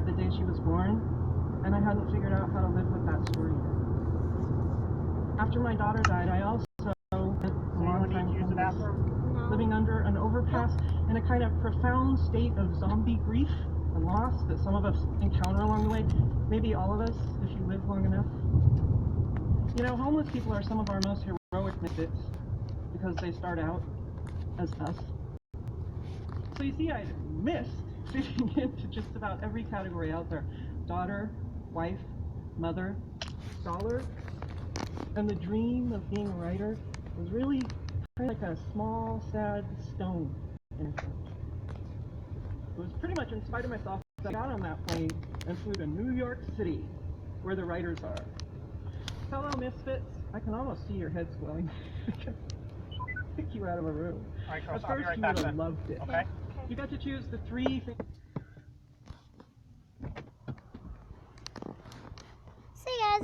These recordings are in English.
the day she was born, and I hadn't figured out how to live with that story yet. After my daughter died, I also spent a long time living under an overpass in a kind of profound state of zombie grief and loss that some of us encounter along the way. Maybe all of us, if you live long enough. You know, homeless people are some of our most heroic misfits because they start out as us. So you see, I missed fitting into just about every category out there. Daughter, wife, mother, scholar, and the dream of being a writer was really kind of like a small, sad stone in front. It was pretty much in spite of myself that I got on that plane and flew to New York City, where the writers are. Hello, misfits. I can almost see your heads glowing. Pick you out of a room. All right, girls, At I'll be first, right you back would have then. loved it. Okay. You got to choose the 3 things. So guys,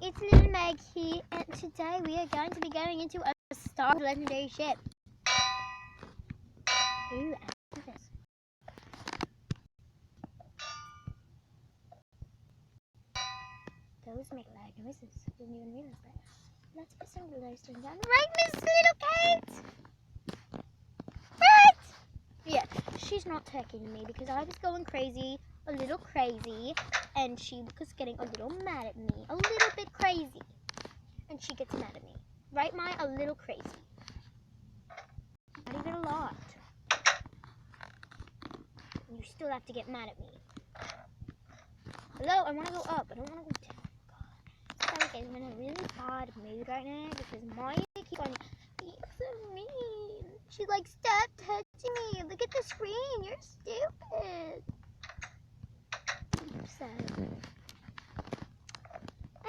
it's little Meg here, and today we are going to be going into a Star Wars legendary ship. Ooh, I like this. Those make loud noises. Didn't even realize that. Let's put some glowstone down. Right, Miss Little Kate? Right? Yeah, she's not taking me because I was going crazy, a little crazy, and she was getting a little mad at me. A little bit crazy. And she gets mad at me. Right, Maya? A little crazy. Not even a lot. You still have to get mad at me. Hello, I want to go up. I don't want to go down. God. Sorry guys, I'm in a really bad mood right now because Maya keeps on being so mean. She's like, stop touching me. Look at the screen. You're stupid. So,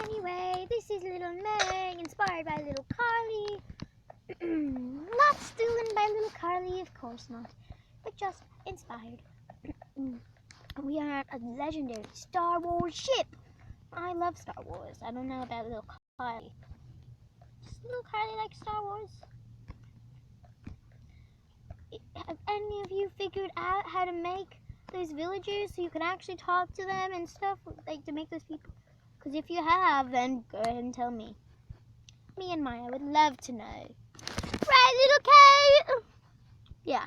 anyway, this is Little Meg, inspired by Little Carly. Not stolen by Little Carly, of course not, but just inspired. We are a legendary Star Wars ship. I love Star Wars. I don't know about Little Carly. Does Little Carly like Star Wars? Have any of you figured out how to make those villagers so you can actually talk to them and stuff, like to make those people? Because if you have, then go ahead and tell me. Me and Maya would love to know. Right, Little Kate? Yeah.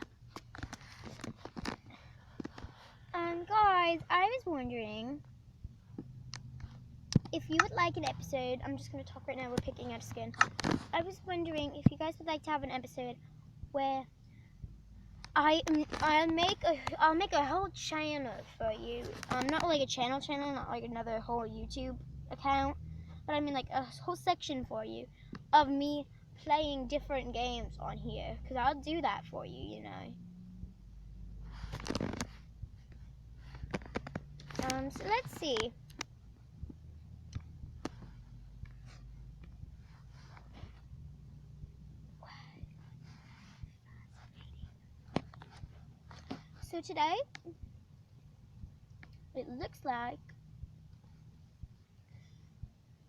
Guys, I was wondering if you would like an episode. I'm just going to talk right now. We're picking out skin. I was wondering if you guys would like to have an episode where I'll make a whole channel for you. Not like a channel, not like another whole YouTube account, but I mean like a whole section for you of me playing different games on here, because I'll do that for you, you know. So let's see. So today, it looks like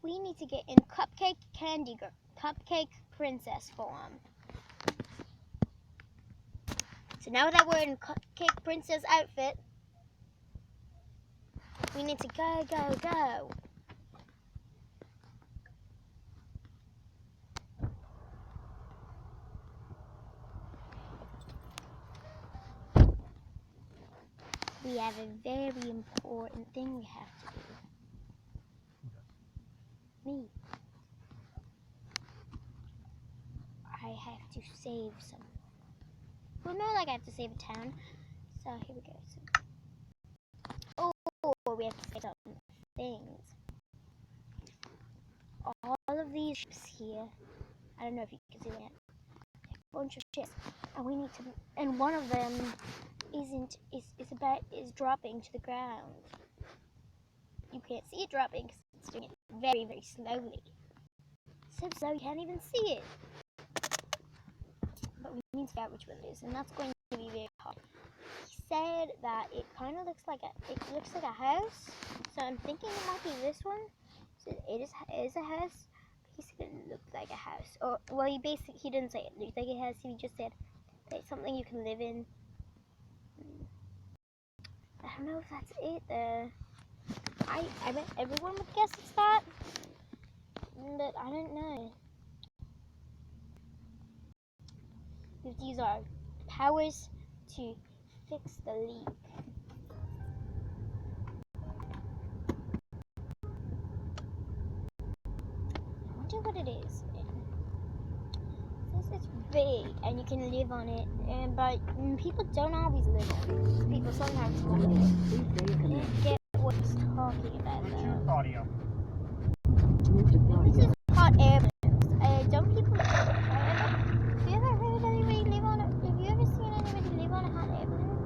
we need to get in Cupcake Candy Girl, Cupcake Princess form. So now that we're in Cupcake Princess outfit, we need to go, go, go. We have a very important thing we have to do. Me. I have to save some. Well, not like I have to save a town. So here we go. So, oh, we have to save some things. All of these ships here. I don't know if you can see that. A bunch of ships, and we need to. And one of them is dropping to the ground. You can't see it dropping because it's doing it very, very slowly. So slow you can't even see it. But we need to figure out which one it is, and that's going to be very hard. He said that it kind of looks like a house, so I'm thinking it might be this one. So it is a house. He said it looked like a house, or well, he didn't say it looked like a house. He just said that it's something you can live in. I don't know if that's it there. I bet everyone would guess it's that, but I don't know. If these are powers to fix the leak. I wonder what it is. It says it's big and you can live on it, but people don't always live on it. People sometimes live on it. I didn't get what he's talking about though. Audio. This is hot air balloons. Don't people have you ever heard anybody live on it? Have you ever seen anybody live on a hot air balloon?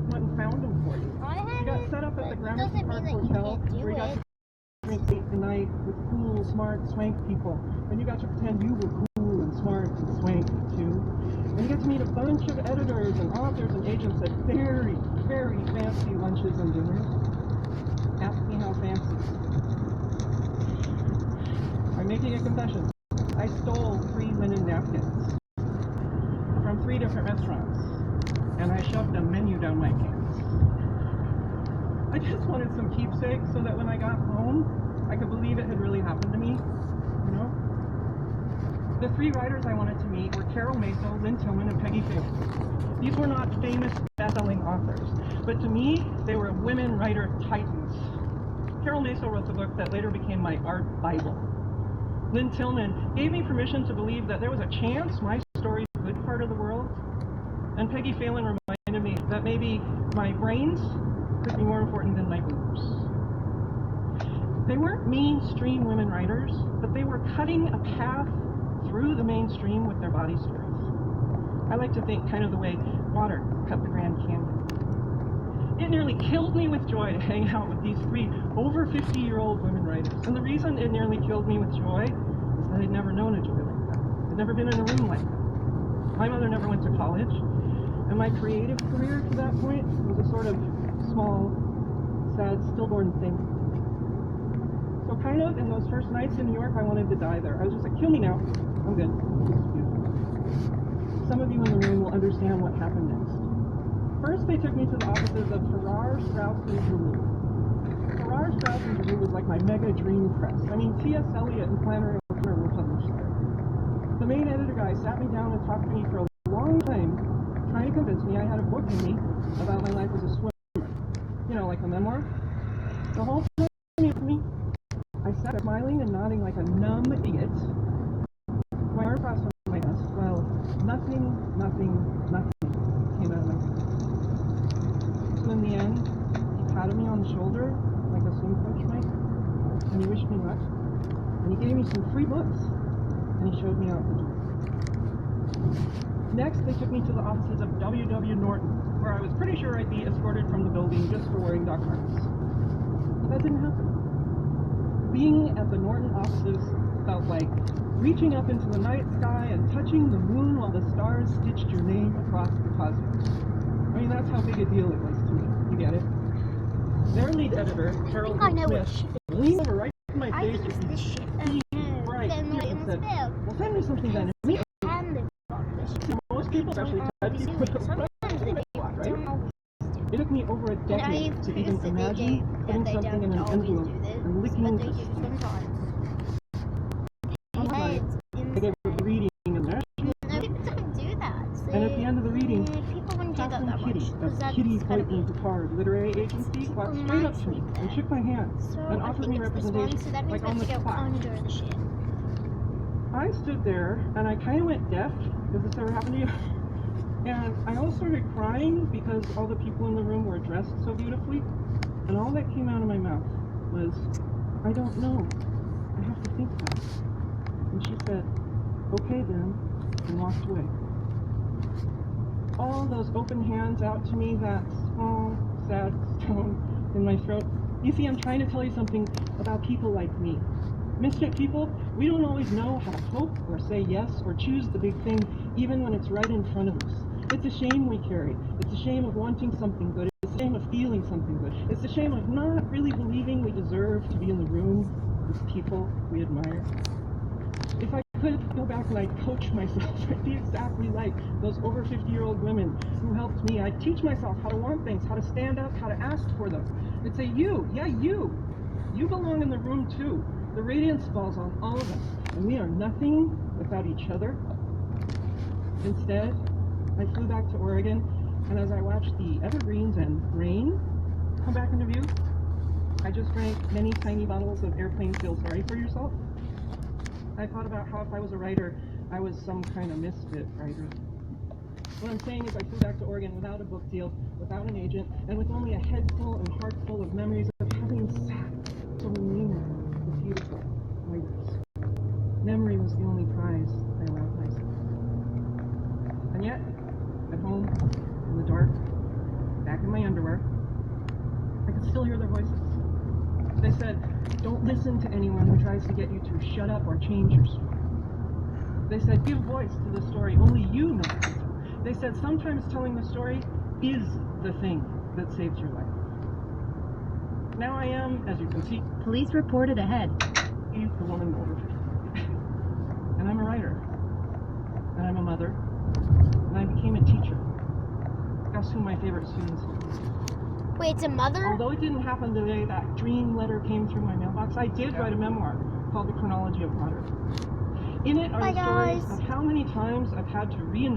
Went and found them for you. I You haven't. got set up at the But Gramercy doesn't Park mean that you Hotel, can't do where you got it. to drink late at night with cool, smart, swank people. And you got to pretend you were cool and smart and swank too. And you get to meet a bunch of editors and authors and agents at very, very fancy lunches and dinners. Ask me how fancy. I'm making a confession. I stole 3 linen napkins from 3 different restaurants, and I shoved a menu down my pants. I just wanted some keepsakes so that when I got home, I could believe it had really happened to me, you know? The 3 writers I wanted to meet were Carol Maso, Lynn Tillman, and Peggy Phelan. These were not famous best-selling authors, but to me, they were women writer titans. Carol Maso wrote the book that later became my art Bible. Lynn Tillman gave me permission to believe that there was a chance my story was a good part of the world. And Peggy Phelan reminded me that maybe my brains could be more important than my boobs. They weren't mainstream women writers, but they were cutting a path through the mainstream with their body stories. I like to think kind of the way water cut the Grand Canyon. It nearly killed me with joy to hang out with these 3 over 50-year-old women writers. And the reason it nearly killed me with joy is that I'd never known a joy like that. I'd never been in a room like that. My mother never went to college, and my creative career to that point was a sort of small, sad, stillborn thing. So kind of in those first nights in New York, I wanted to die there. I was just like, kill me now. I'm good. This is beautiful. Some of you in the room will understand what happened next. First, they took me to the offices of Farrar, Straus, and Giroux. Farrar, Straus, and Giroux was like my mega dream press. I mean, T.S. Eliot and Flannery O'Connor were published there. The main editor guy sat me down and talked to me for a long time, trying to convince me I had a book in me about my life as a swimmer. You know, like a memoir. The whole time he was me, I sat smiling and nodding like a numb idiot. My arm crossed on my desk. Well, nothing came out of my mouth. So in the end, he patted me on the shoulder like a swim coach might, and he wished me luck, and he gave me some free books, and he showed me out the door. Next, they took me to the offices of W.W. Norton, where I was pretty sure I'd be escorted from the building just for wearing Doc Martens. But that didn't happen. Being at the Norton offices felt like reaching up into the night sky and touching the moon while the stars stitched your name across the cosmos. I mean, that's how big a deal it was to me. You get it? Their lead editor, Harold Smith, leaned over right in my face I think it's this shit. right, Then what it was said, about. well, send me something then. Me, Can live on this shit. most people, especially dead people, Sometimes they do. right? Don't always do. It took me over a decade And to I've even heard that imagine putting they something in an don't always envelope do this, and licking but the they do sometimes. Sometimes I gave a reading and there, No, people don't do that. So and at the end of the reading, people wouldn't do that Catherine that much. Kitty Because of that's Kitty kind of Hoyt and Picard Literary Agency walked straight up to me and shook my hand So and I offered think me it's this one, representation, so that means like we on have the to go spot. under the shit. I stood there and I kind of went deaf. Does this ever happen to you? And I almost started crying because all the people in the room were dressed so beautifully. And all that came out of my mouth was, I don't know. I have to think about it. And she said, okay then, and walked away. All those open hands out to me, that small, sad stone in my throat. You see, I'm trying to tell you something about people like me. Misfit people, we don't always know how to hope or say yes or choose the big thing, even when it's right in front of us. It's a shame we carry. It's a shame of wanting something good. It's a shame of feeling something good. It's a shame of not really believing we deserve to be in the room with people we admire. If I could go back and I'd coach myself. I'd be exactly like those over 50-year-old women who helped me. I'd teach myself how to want things, how to stand up, how to ask for them. I'd say, you belong in the room too. The radiance falls on all of us, and we are nothing without each other. Instead, I flew back to Oregon, and as I watched the evergreens and rain come back into view, I just drank many tiny bottles of Airplane Feel Sorry for Yourself. I thought about how if I was a writer, I was some kind of misfit writer. What I'm saying is I flew back to Oregon without a book deal, without an agent, and with only a head full and heart full of memories of having sat so near the beautiful writers. Memory was the only prize I allowed myself. And yet, at home, in the dark, back in my underwear, I could still hear their voices. They said, don't listen to anyone who tries to get you to shut up or change your story. They said, give voice to the story only you know. They said, sometimes telling the story is the thing that saves your life. Now I am, as you can see, Police reported ahead. the woman over 50. And I'm a writer. And I'm a mother. And I became a teacher. Guess who my favorite students are? Wait, it's a mother? Although it didn't happen the day that dream letter came through my mailbox, I did write a memoir called The Chronology of Water. In it are Bye, the stories guys. of how many times I've had to reinvent